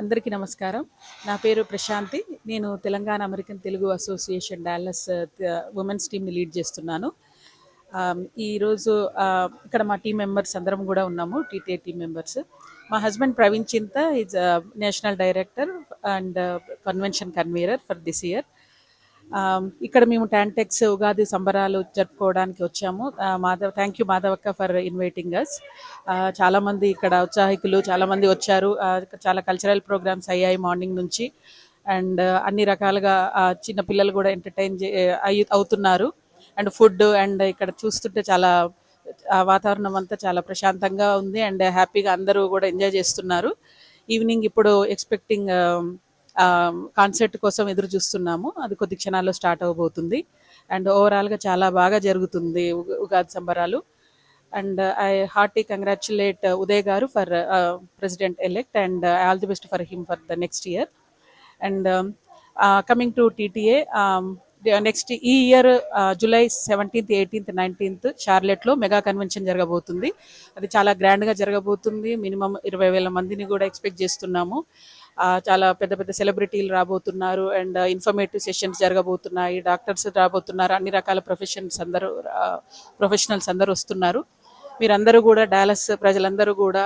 అందరికీ నమస్కారం. నా పేరు ప్రశాంతి. నేను Telangana American Telugu association Dallas women's టీమ్‌ని లీడ్ చేస్తున్నాను. ఈరోజు ఇక్కడ మా టీమ్ మెంబర్స్ అందరం కూడా ఉన్నాము. TTA team members. మా husband Praveen Chinta is national director and convention convener for this year. ఇక్కడ మేము టాంటెక్స్ ఉగాది సంబరాలు జరుపుకోవడానికి వచ్చాము. థ్యాంక్ యూ మాధవక్క ఫర్ ఇన్వైటింగ్ అస్. చాలామంది ఇక్కడ ఉత్సాహికులు చాలామంది వచ్చారు. చాలా కల్చరల్ ప్రోగ్రామ్స్ అయ్యాయి మార్నింగ్ నుంచి. అండ్ అన్ని రకాలుగా చిన్న పిల్లలు కూడా ఎంటర్టైన్ అవుతున్నారు. అండ్ ఫుడ్ అండ్ ఇక్కడ చూస్తుంటే చాలా వాతావరణం అంతా చాలా ప్రశాంతంగా ఉంది. అండ్ హ్యాపీగా అందరూ కూడా ఎంజాయ్ చేస్తున్నారు. ఈవినింగ్ ఇప్పుడు ఎక్స్పెక్టింగ్ కాన్సర్ట్ కోసం ఎదురు చూస్తున్నాము. అది కొద్ది క్షణాల్లో స్టార్ట్ అవబోతుంది. అండ్ ఓవరాల్గా చాలా బాగా జరుగుతుంది ఉగాది సంబరాలు. And I heartily congratulate Uday garu for president elect and all the best for him for the next year. And coming to TTA, next ఈ year July 17th, 18th, 19th షార్లెట్లో మెగా కన్వెన్షన్ జరగబోతుంది. అది చాలా గ్రాండ్గా జరగబోతుంది. మినిమం 20,000 మందిని కూడా ఎక్స్పెక్ట్ చేస్తున్నాము. చాలా పెద్ద పెద్ద సెలబ్రిటీలు రాబోతున్నారు. అండ్ ఇన్ఫర్మేటివ్ సెషన్స్ జరగబోతున్నాయి. డాక్టర్స్ రాబోతున్నారు. అన్ని రకాల ప్రొఫెషనల్స్ అందరూ వస్తున్నారు. మీరందరూ కూడా డాలస్ ప్రజలందరూ కూడా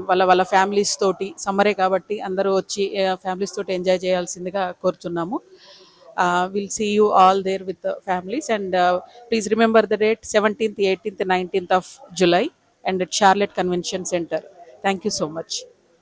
వాళ్ళ వాళ్ళ ఫ్యామిలీస్ తోటి, సమ్మరే కాబట్టి అందరూ వచ్చి ఫ్యామిలీస్ తోటి ఎంజాయ్ చేయాల్సిందిగా కోరుతున్నాము. We'll see you all there with the families, and please remember the date 17th, 18th, 19th of July and at Charlotte Convention Center. Thank you so much.